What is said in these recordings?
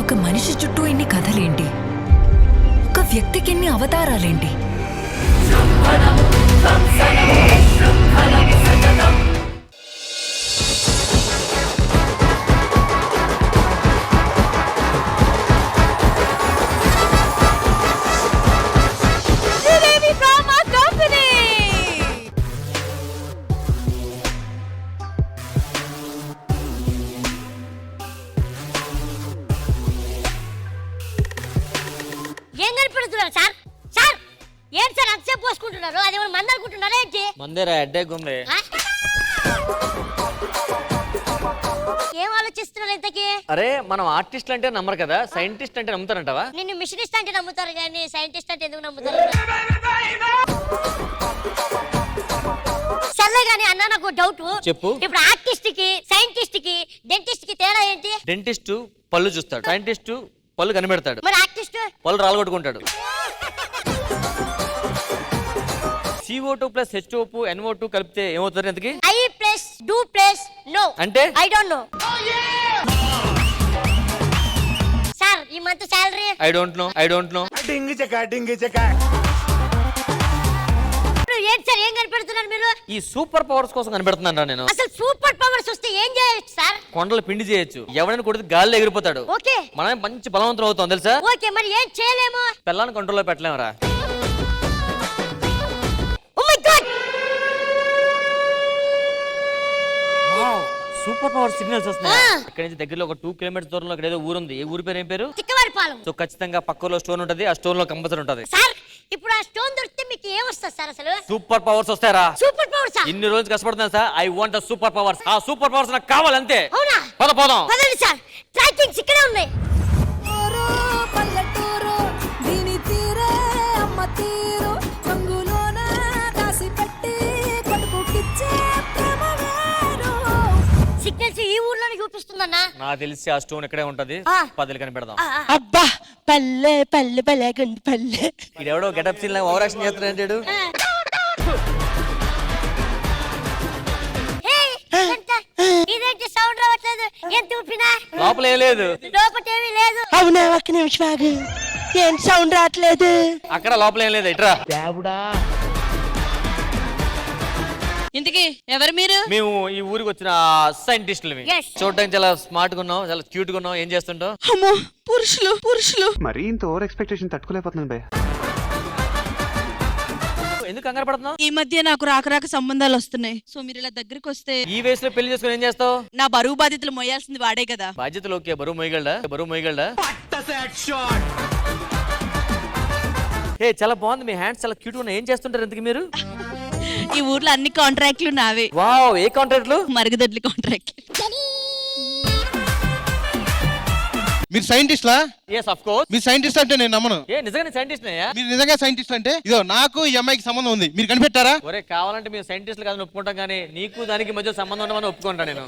ఒక మనిషి చుట్టూ ఎన్ని కథలేంటి, ఒక వ్యక్తికి ఎన్ని అవతారాలేంటి. మందేరా హెడ్ఏక్ ఉంది. ఏం ఆలోచిస్తున్నారు ఇంతకీ? అరే మనం ఆర్టిస్ట్ అంటే నమ్మరు కదా, సైంటిస్ట్ అంటే నమ్ముతారంటావా? నిన్ను మిషనిస్ట్ అంటే నమ్ముతారు కానీ సైంటిస్ట్ అంటే ఎందుకు నమ్ముతారు? సర్లే గానీ అన్న, నాకు డౌట్ చెప్పు. ఇప్పుడు ఆర్టిస్ట్ కి, సైంటిస్ట్ కి, డెంటిస్ట్ కి తేడా ఏంటి? డెంటిస్ట్ పళ్ళు చూస్తాడు, సైంటిస్ట్ పళ్ళు కనిపెడతాడు, మరి ఆర్టిస్ట్ పళ్ళు రాలగొట్టుకుంటాడు. CO2 + H2O NO2 కలిపితే ఏమవుతుంది? ఎందుకు I+Do+No అంటే ఐ డోంట్ నో. సార్ ఈ month salary I don't know. డింగి చెక ఏంటి సార్, ఏం కనిపెడుతున్నారు మీరు? ఈ సూపర్ పవర్స్ కోసం కనిపెడుతున్నాను నేను. అసలు సూపర్ పవర్స్ వస్తే ఏం చేయొచ్చు సార్? కొండలు పిండి చేయొచ్చు, ఎవరైనా కొడితే గాల్లో ఎగిరిపోతాడు. ఓకే, మనమే మంచి బలవంతం అవుతాం తెలుసా? ఓకే, మరి ఏం చేయలేము? పిల్లని కంట్రోల్లో పెట్టలేమరా? సూపర్ పవర్ సిగ్నల్స్ వస్తున్నాయి. ఇక్కడ నుంచి దగ్గరలో ఒక 2 కిలోమీటర్స్ దూరంలో ఇక్కడ ఏదో ఊరుంది. ఏ ఊరి పేరు? ఏం పేరు? తిక్కవారిపాలెం. సో ఖచ్చితంగా పక్కలో స్టోన్ ఉంటది, ఆ స్టోన్ లో కంపల్సరీ ఉంటది. సార్ ఇప్పుడు ఆ స్టోన్ దొరికితే మీకు ఏం వస్తుంది సార్? అసలు సూపర్ పవర్స్ వస్తారా? Super powers? ఇన్ని రోజులు కష్టపడుతున్నా sir. I want super powers. ఆ సూపర్ పవర్స్ నాకు కావాలంతే. అవునా? పోదాం పదండి సార్, ట్రాకింగ్స్ ఇక్కడే ఉన్నాయి. సిగ్నల్స్ ఈ ఊర్లోనే చూపిస్తుందన్నా. నాకు తెలిసి ఆ స్టోన్ ఇక్కడే ఉంటది. పదిలు కనిపెడదాం. అబ్బా పల్లె పల్లె పల్లె గండి పల్లె. ఇడెవడో గెటప్ సీన్ లాగా ఓవర్ యాక్షన్ చేస్తున్నాడు. ఇదేంటి సౌండ్ రావట్లేదు? ఎంత ఊపినా లోపల ఏం లేదు. లోపటేమీ లేదు. అవునా, ఒక్క నిమిషం ఆగు. ఏం సౌండ్ రావట్లేదు? అక్కడ లోపల ఏం లేదు. ఇట్రా. ఇంతకీ ఎవరు మీరు? మేము ఈ ఊరికి వచ్చిన సైంటిస్టులు. చూడడానికి చాలా స్మార్ట్ గా ఉన్నాం, చాలా క్యూట్ గా ఉన్నాం. ఏం చేస్తుంటాం? అమ్మో, పురుషులు. మరి ఇంత ఓవర్ ఎక్స్పెక్టేషన్ తట్టుకోలేకపోతున్నాను భయ్య. ఎందుకు కంగారు పడుతున్నావు? ఈ మధ్య నాకు రాక సంబంధాలు వస్తున్నాయి. సో మీరు ఇలా దగ్గరికి వస్తే. ఈ వయసులో పెళ్లి చేసుకుని ఏం చేస్తావు? నా బరువు బాధ్యతలు మోయాల్సింది వాడే కదా. బాధ్యతలు ఓకే, బరువు మొయ్యగలడా? ఏ చాలా బాగుంది, మీ హ్యాండ్స్ చాలా క్యూట్ గా ఉన్నాయి. ఏం చేస్తుంటారు ఎందుకు మీరు? ఈ ఊర్లో అన్ని కాంట్రాక్ట్లు నావే. వావ్, ఏ కాంట్రాక్ట్లు? మరుగుదొడ్లి కాంట్రాక్ట్. మీరు సైంటిస్ట్లా? yes of course. మీరు సైంటిస్ట్ అంటే నేను నమ్మను. ఏ నిజంగా సైంటిస్ట్ నయ్యా? మీరు నిజంగా సైంటిస్ట్ అంటే ఇదో నాకు ఈ అమ్మాయికి సంబంధం ఉంది, మీరు కనిపెట్టారా? ఒరే కావాలంటే మీరు సైంటిస్టులు కాదని ఒప్పుకుంటాం, కానీ నీకు దానికి మధ్య సంబంధం ఉండమని ఒప్పుకుంటా నేను.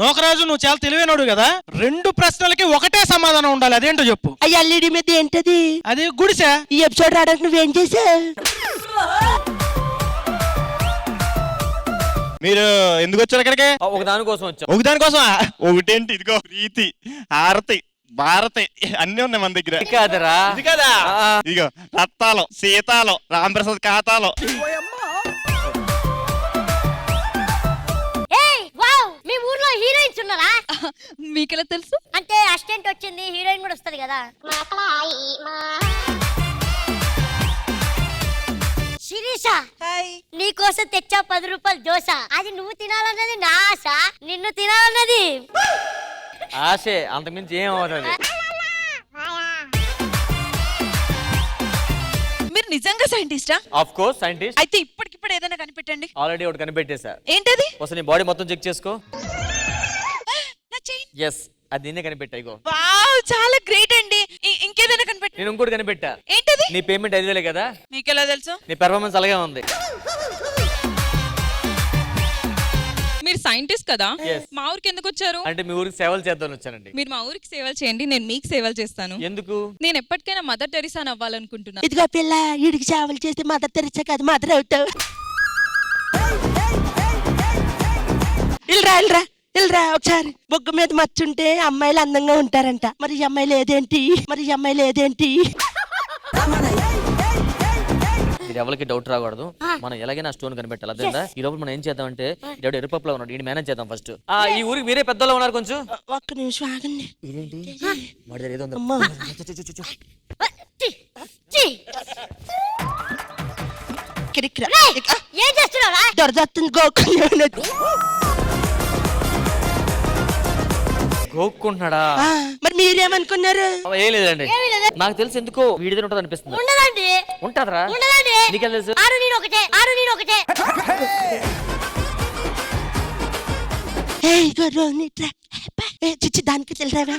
నోకరాజు, నువ్వు చాలా తెలివైనడు కదా. 2 ప్రశ్నలకి ఒకటే సమాధానం ఉండాలి. అదేంటో చెప్పు. అయ్యి ఎల్ఈడి మీద ఏంటది? అది గుడిసా. ఈ ఎపిసోడ్ రావడానికి నువ్వేం చేసావు? మీరు ఎందుకు వచ్చారు ఇక్కడికి? ఒక దానికోసం వచ్చాం. ఒక దానికోసం? ఒకటేంటి, ఇదిగో ప్రీతి, హారతి, భారతి అన్ని ఉన్నాయి మన దగ్గర. కాదరా? ఇది కదా, ఇదిగో రత్తాలం, సీతాలం, రాంప్రసాద్ ఖాతాలో. మీ ఊర్లో హీరోయిన్స్ ఉన్నారా? మీకెలా తెలుసు? అంటే అసిస్టెంట్ వచ్చింది, హీరోయిన్ కూడా వస్తది కదా. శిరీష, నీకోసం తెచ్చా 10 రూపాయల దోశ. అది నువ్వు తినాలన్నది నా ఆశ, నిన్ను తినాలన్నది ఆశే, అంతకుమించి ఏం అవుతుంది? మీరు నిజంగా సైంటిస్టా? Of course scientist. అయితే ఇప్పటికిప్పుడు ఏదైనా కనిపెట్టండి. ఆల్రెడీ ఒకటి కనిపెట్టేశా. ఏంటది? ఒకసారి నీ బాడీ మొత్తం చెక్ చేసుకో. నా చైన్. ఎస్, అది నిన్నే కనిపెట్టా. ఇగో. వావ్, చాలా గ్రేట్ అండి. ఇంకేదైనా కనిపెట్టు. నేను ఇంకోటి కనిపెట్టా. ఏంటది? నీ పేమెంట్ 5,000 కదా. మీకెలా తెలుసు? నీ పెర్ఫార్మెన్స్ అలాగే ఉంది. మీరు సైంటిస్ట్ కదా, Yes. మా ఊరికి ఎందుకు వచ్చారు? అంటే మీ ఊరికి సేవలు చేద్దాం వచ్చానండి. మీరు మా ఊరికి సేవలు చేయండి, నేను మీకు సేవలు చేస్తాను. ఎందుకు? నేను ఎప్పటికైనా మదర్ టెరిసా అవ్వాలనుకుంటున్నా. ఇదిగో పిల్ల, వీడికి సేవలు చేస్తే మదర్ తెరిచా కాదు, మదర్ అవుతావు. ఇల్రా ఇల్రా ఒకసారి బొగ్గు మీద మచ్చుంటే అమ్మాయిలు అందంగా ఉంటారంట. మరి ఈ అమ్మాయిలు ఏదేంటి? మీరు ఎవరికి డౌట్ రాకూడదు. మనం ఎలాగైనా స్టోన్ కనిపెట్టాలి. అదేందా ఈ లోపల మనం ఏం చేద్దామంటే ఇటు ఎరుపప్పులో ఉన్నాడు, ఈ మేనేజ్ చేద్దాం ఫస్ట్. ఈ ఊరికి మీరే పెద్దలో ఉన్నారు కొంచెం. ఒక్క నిమిషం ఆగండి. ఇదేంటి వాడి దగ్గర ఏదో ఉంది. అమ్మా. ఇక్కడికి రా. ఏం చేస్తున్నావురా? దొరదత్తుంది గోకున్నాను. గోక్కుంటున్నాడా? మరి మీరేమనుకున్నారు? ఏం లేదండి, నాకు తెలిసి ఎందుకో వీడిదే ఉంటది అనిపిస్తుంది. ఉండదండి. ఉంటదరా? ఉండదండి. నీకేం తెలుసు? ఆరు నేను ఒకటే. చిచ్చి దానికి తెలిరావా?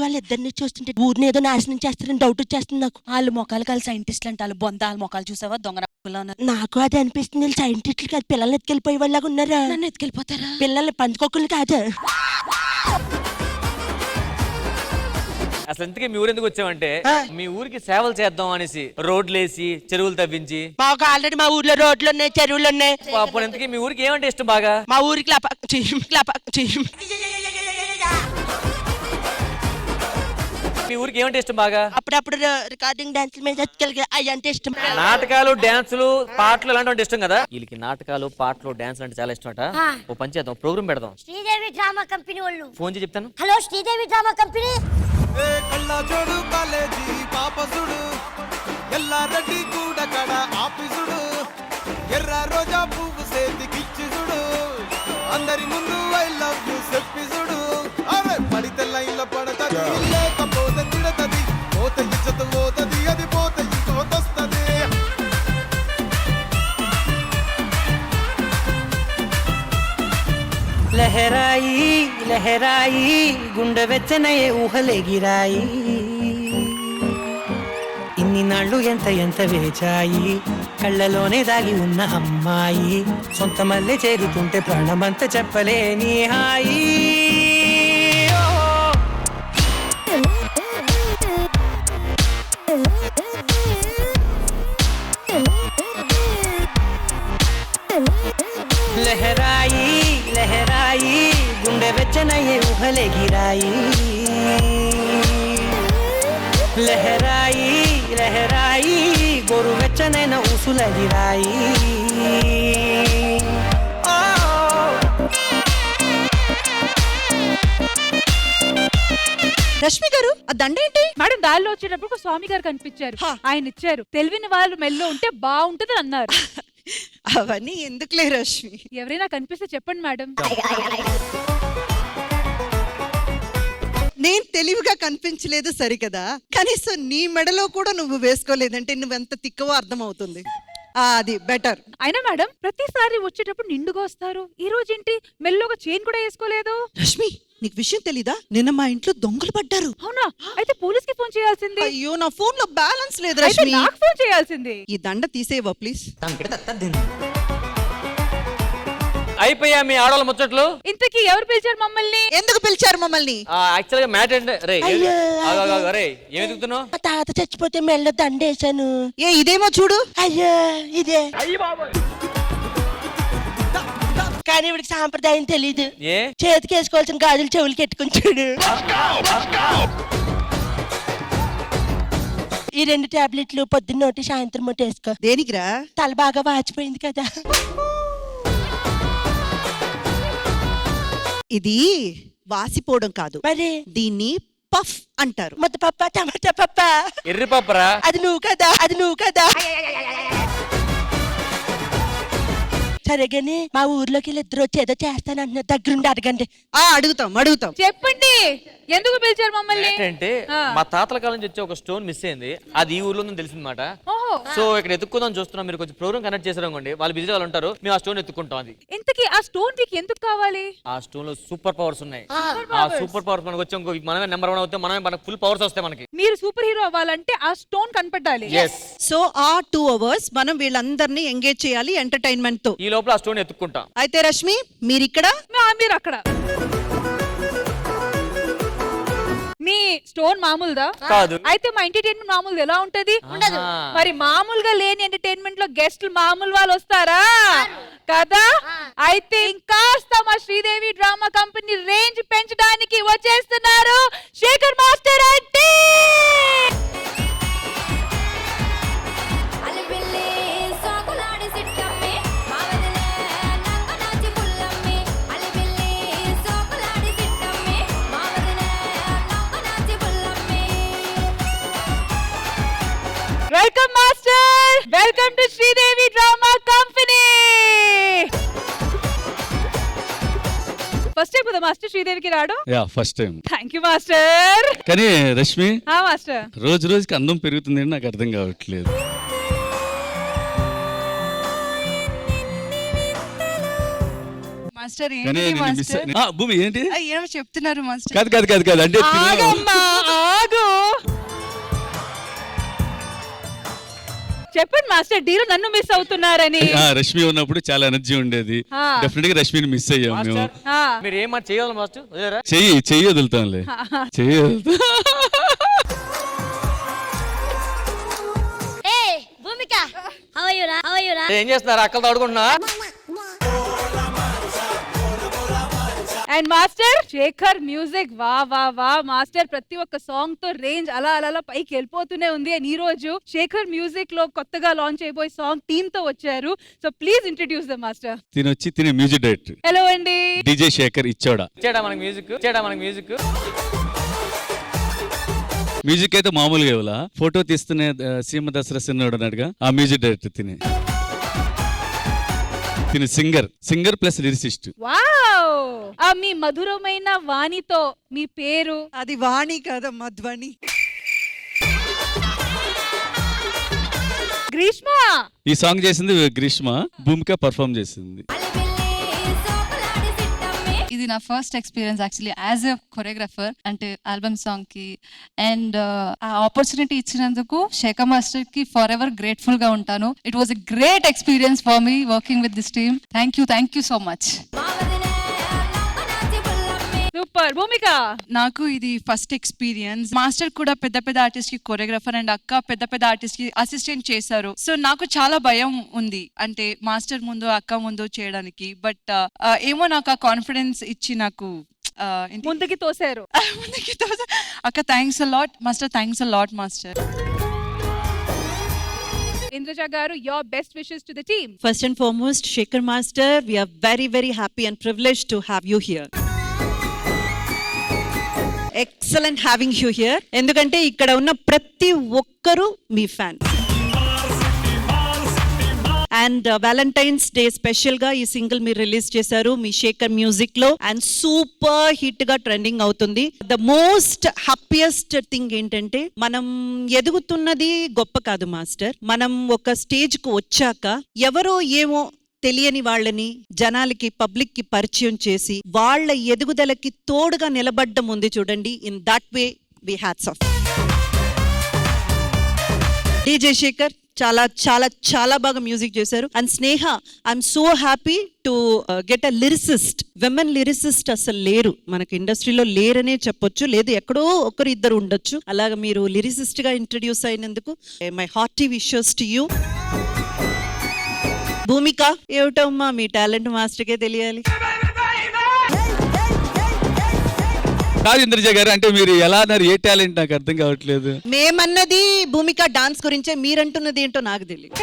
వాళ్ళిద్దరిని చూస్తుంటే ఊరిని ఏదో నాశనం చేస్తారని డౌట్ వచ్చేస్తుంది నాకు. వాళ్ళు మొక్కలు కలిసి సైంటిస్టులు అంటే వాళ్ళు బొంద వాళ్ళ మొక్కలు చూసావా దొంగ ఉన్నారు. నాకు అది అనిపిస్తుంది. వీళ్ళు సైంటిస్టులు కాదు, పిల్లల్ని ఎత్తుకెళ్ళిపోయే వాళ్ళగా ఉన్నారా? నన్ను ఎత్తుకెళ్ళిపోతారా? పిల్లల్ని పంచుకోకులు కాదు. అసలు ఇంతకీ మీ ఊరు ఎందుకు వచ్చామంటే మీ ఊరికి సేవలు చేద్దాం అనేసి రోడ్లు వేసి చెరువులు తవ్వించి. మాకు ఆల్రెడీ మా ఊర్లో రోడ్లు ఉన్నాయి, చెరువులు ఉన్నాయి. అప్పుడు ఇంతకీ మీ ఊరికి ఏమంటే ఇష్టం బాగా? మా ఊరికి మీ ఊరికి ఏమంటే ఇష్టం బాగా? అప్పుడప్పుడు రికార్డింగ్ డాన్సుల మీద అవి అంటే ఇష్టం. నాటకాలు, డాన్సులు, పాటలు ఇలాంటి ఇష్టం కదా. వీళ్ళకి నాటకాలు, పాటలు, డాన్సులు అంటే చాలా ఇష్టం అట. ఓ పని చేద్దాం, ప్రోగ్రామ్ పెడదాం. శ్రీదేవి డ్రామా కంపెనీ వాళ్ళు ఫోన్ చేసి చెప్తాను. Hello Sridevi drama company. కళ్ళజోడు కాలేజీ పాపసుడు ఎల్లారెడ్డి కూడా కడ ఆఫీసుడు ఎర్ర రోజా పువ్వు సేతికిచ్చిసుడు అందరి ముందు ఐ లవ్ యు చెప్పిసుడు. అరే పడితే లైన్లో పడతది, లేకపోతే తిడతది, పోతే ఇచ్చత పోతది, అది పోతే ఇంకోతొస్తది. లహరాయి లహరాయి గుండె వెచ్చనయే ఊహలెగిరాయి. ఇన్ని నాళ్ళు ఎంత ఎంత వేచాయి, కళ్ళలోనే దాగి ఉన్న అమ్మాయి. సొంత మల్లె చేరుతుంటే ప్రాణమంతా చెప్పలేని హాయి. లహరాయి లహరాయి గుండె వెచ్చనయే ఊహలెగిరాయి. లహరాయి లహరాయి గోరు వెచ్చనైన ఊసులెగిరాయి. రష్మి గారు ఆ దండ ఏంటి? మేడం దారిలో వచ్చేటప్పుడు స్వామి గారు కనిపించారు, ఆయన ఇచ్చారు. తెలివిన వాళ్ళు మెల్లో ఉంటే బాగుంటది అన్నారు. అవన్నీ ఎందుకులే రష్మి. ఎవరైనా కనిపిస్తే చెప్పండి మేడం. నేను తెలివిగా కనిపించలేదు సరికదా, కనీసం నీ మెడలో కూడా నువ్వు వేసుకోలేదంటే నువ్వెంత తిక్కవో అర్థమవుతుంది. అది బెటర్. అయినా మేడం ప్రతిసారి వచ్చేటప్పుడు నిండుగా వస్తారు, ఈ రోజు ఏంటి మెల్లోగా చైన్ కూడా వేసుకోలేదు? రష్మి నీకు విషయం తెలీదా? నిన్న మా ఇంట్లో దొంగలు పడ్డారు. అవునా? అయితే పోలీస్ కి ఫోన్ చేయాల్సింది. అయ్యో నా ఫోన్ లో బ్యాలెన్స్ లేదు అయితే రష్మి. నాకు ఫోన్ చేయాల్సింది. ఈ దండ తీసేవా ప్లీజ్. అయిపోయా మీ ఆడవాళ్ళ ముచ్చట్లు. ఇంతకీ ఎవరు పిలిచారు మమ్మల్ని? ఎందుకు పిలిచారు మమ్మల్ని? యాక్చువల్ గా మ్యాటర్ అంటే రే అయ్యో, రే ఏమి ఎదుగుతున్నావు? మా తాత చచ్చిపోతే మెళ్ళ దండేశాను. ఇదేమో చూడు. అయ్యో ఇదే. కానీ ఇవిడికి సాంప్రదాయం తెలీదు. ఏ చేతికి వేసుకోవాల్సిన గాజులు చెవులకి ఎట్టుకుని చూడు. ఈ 2 టాబ్లెట్లు పొద్దున్న ఒకటి సాయంత్రం ఒకటి వేసుకో. దేనికిరా? తల బాగా వాచిపోయింది కదా. ఇది వాసిపోవడం కాదు, మరి దీన్ని పఫ్ అంటారు. మొత్త పప్ప టమాటా పప్ప. ఎర్రి పప్పరా? అది నువ్వు కదా. సరే గాని మా ఊర్లోకి ఇద్దరు వచ్చి ఏదో చేస్తానంటున్నారు, దగ్గరుండి అడగండి. అడుగుతాం. చెప్పండి ఎందుకు పిలిచారు మమ్మల్ని? ఏంటంటే మా తాతల కాలం నుంచి వచ్చే ఒక స్టోన్ మిస్ అయింది, అది ఈ ఊర్లో ఉందని తెలిసిందన్నమాట. ఓహో. సో ఇక్కడ ఎత్తుక్కుందాం చూస్తున్నాం. మీరు కొంచెం ప్రోగ్రామ్ కనెక్ట్ చేశారు అనుకోండి, వాళ్ళు బిజీ వాళ్ళు ఉంటారు, మేము ఆ స్టోన్ ఎత్తుకుంటాం. అది ఇంతకీ ఆ స్టోన్ మీకు ఎందుకు కావాలి? ఆ స్టోన్ లో సూపర్ పవర్స్ ఉన్నాయి. ఆ సూపర్ పవర్స్ మనకు వచ్చి మనమే నెంబర్ 1 అవుతే మనకు ఫుల్ పవర్స్ వస్తాయి మనకి. మీరు సూపర్ హీరో అవ్వాలంటే ఆ స్టోన్ కనపడాలి. సో ఆ 2 hours మనం వీళ్ళందరినీ ఎంగేజ్ చేయాలి ఎంటర్టైన్మెంట్ తో. ఈ లోపల ఆ స్టోన్ ఎత్తుకుంటాం. అయితే రష్మి మీరిక్కడ, మీరు అక్కడ. మీ స్టోన్ మామూలుదా? కాదు. అయితే మా ఎంటర్టైన్మెంట్ మామూలు ఎలా ఉంటది? ఉండదు. మరి మామూలుగా లేని ఎంటర్టైన్మెంట్ లో గెస్ట్లు మామూలు వాళ్ళు వస్తారా కదా? అయితే ఇంకాస్త మా శ్రీదేవి డ్రామా కంపెనీ రేంజ్ పెంచడానికి వచ్చేస్తున్నారు శేఖర్ మాస్టర్ అంటే. Welcome master, welcome to Sridevi drama company. First time కదా మాస్టర్ శ్రీదేవికి రావడం? Yeah first time. Thank you master. కానీ రష్మి మాస్టర్ రోజు రోజుకి అందం పెరుగుతుంది, నాకు అర్థం కావట్లేదు. మాస్టర్ కానీ నేను మిస్ భూమి ఏంటి ఏమో చెప్తున్నారు మాస్టర్. కాదు కాదు కాదు కాదు అంటే ఆగు. చెప్పండి మాస్టర్, డీలో నన్ను మిస్ అవుతున్నారని. రష్మి ఉన్నప్పుడు చాలా ఎనర్జీ ఉండేది, డెఫినెట్ గా రష్మిని మిస్ అయ్యాం మేము. మీరు ఏం మాట చేయాలి మాస్టర్? వదిలేరా? చెయ్యి వదులుతాంలే, చెయ్యి వదులుతా. భూమిక హవయ్యూరా ఏం చేస్తున్నారు? అక్కలతో ఆడుకుంటున్నా. అండ్ మాస్టర్ శేఖర్ మ్యూజిక్ వా వా వా మాస్టర్, ప్రతి ఒక్క సాంగ్ తో రేంజ్ అలా అలా పైకి వెళ్ళిపోతూనే ఉంది. అండ్ ఈ రోజు శేఖర్ మ్యూజిక్ లో కొత్తగా లాంచ్ అయిపోయి సాంగ్ టీమ్ తో వచ్చారు. So please introduce the master. తినే మ్యూజిక్ డైరెక్టర్. హలో అండి. డీజే శేఖర్ ఇచ్చాడా మనకి మ్యూజిక్ మ్యూజిక్ అయితే మామూలుగా ఇవ్వాల. ఫోటో తీస్తున్న సీమ దసరా సిన్నోడు అన్నట్టుగా ఆ మ్యూజిక్ డైరెక్టర్ తినే సింగర్ ప్లస్ లిరిసిస్ట్. వావ్. మీ మధురమైన వాణితో మీ పేరు? అది వాణి కాదమ్మా, ధ్వని. గ్రీష్మ. ఈ సాంగ్ చేసింది గ్రీష్మ, భూమిక పర్ఫార్మ్ చేసింది. ఇది నా first experience actually as a choreographer, అంటే ఆల్బమ్ సాంగ్ కి. అండ్ ఆ ఆపర్చునిటీ ఇచ్చినందుకు శేఖర్ మాస్టర్ కి ఫర్ ఎవర్ గ్రేట్ఫుల్ గా ఉంటాను. It was a great experience for me working with this team. Thank you so much. Super. Bhumika. నాకు ఇది ఫస్ట్ ఎక్స్పీరియన్స్. మాస్టర్ కూడా పెద్ద పెద్ద ఆర్టిస్ట్ కి కొరియోగ్రాఫర్ అండ్ అక్క పెద్ద పెద్ద ఆర్టిస్ట్ కి అసిస్టెంట్ చేశారు. సో నాకు చాలా భయం ఉంది, అంటే మాస్టర్ ముందు అక్క ముందు చేయడానికి. బట్ ఏమో నాకు ఆ కాన్ఫిడెన్స్ ఇచ్చి నాకు ముందుకి తోసారు. అక్క thanks a lot master. Thanks a lot master. Indraja garu, your best wishes to the team. First and foremost, Shekhar Master, we are very, very happy and privileged to have you here. Excellent having you here. ఎందుకంటే ఇక్కడ ఉన్న ప్రతి ఒక్కరు మీ fan. And Valentine's day special గా ఈ single మీరు release చేశారు మీ శేఖర్ మ్యూజిక్ లో, అండ్ సూపర్ హిట్ గా ట్రెండింగ్ అవుతుంది. ద మోస్ట్ హ్యాపీయెస్ట్ థింగ్ ఏంటంటే మనం ఎదుగుతున్నది గొప్ప కాదు మాస్టర్, మనం ఒక స్టేజ్ కు వచ్చాక ఎవరో ఏమో తెలియని వాళ్ళని జనాలకి పబ్లిక్ కి పరిచయం చేసి వాళ్ళ ఎదుగుదలకి తోడుగా నిలబడ్డం ఉంది చూడండి. In that way we hats off. DJ Shekhar చాలా చాలా చాలా బాగా మ్యూజిక్ చేశారు. And Sneha, I'm so happy to get a lyricist. Women lyricist అసలు లేరు మనకి ఇండస్ట్రీలో, లేరనే చెప్పొచ్చు, లేదు ఎక్కడో ఒకరు ఇద్దరు ఉండొచ్చు. అలాగా మీరు లిరిసిస్ట్ గా ఇంట్రడ్యూస్ అయినందుకు my hearty wishes to you. Bhumika, ఏమిటమ్మా మీ టాలెంట్ మాస్టర్కే తెలియాలి. కాదు ఇంద్రజ గారు, అంటే మీరు ఎలా అన్నారు, ఏ టాలెంట్ నాకు అర్థం కావట్లేదు. మేమన్నది భూమిక డాన్స్ గురించే, మీరంటున్నది ఏంటో నాకు తెలియదు.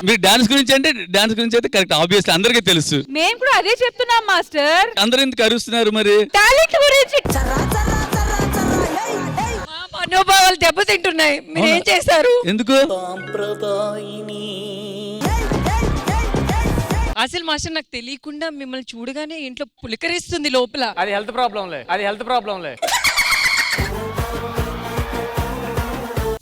మీరు డాన్స్ గురించి అంటే డాన్స్ గురించి అయితే కరెక్ట్, ఆబ్వియస్లీ అందరికీ తెలుసు. మేము కూడా అదే చెప్తున్నాం మాస్టర్. అందరూ ఎందుకు అరుస్తున్నారు మరి? టాలెంట్ గురించి. మనోభావాలు దెబ్బతింటున్నాయి, మీరు ఏం చేశారు? ఎందుకు? అసలు మాస్టర్ నాకు తెలియకుండా మిమ్మల్ని చూడగానే ఇంట్లో పులికరిస్తుంది లోపల. అది హెల్త్ ప్రాబ్లంలే.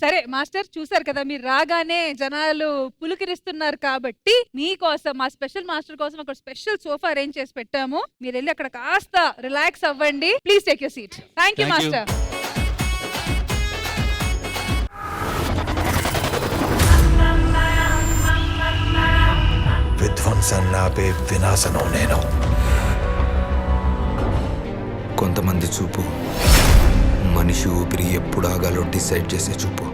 సరే మాస్టర్, చూసారు కదా మీరు రాగానే జనాలు పులికిరిస్తున్నారు కాబట్టి మీకోసం మా స్పెషల్ మాస్టర్ కోసం ఒక స్పెషల్ సోఫా అరేంజ్ చేసి పెట్టాము. మీరు వెళ్ళి అక్కడ కాస్త రిలాక్స్ అవ్వండి. Please take your seat. Thank you master. విధ్వంసం నాపే వినాశనం నేను. కొంతమంది చూపు మనిషి ఊపిరి ఎప్పుడు ఆగాలో డిసైడ్ చేసే చూపు.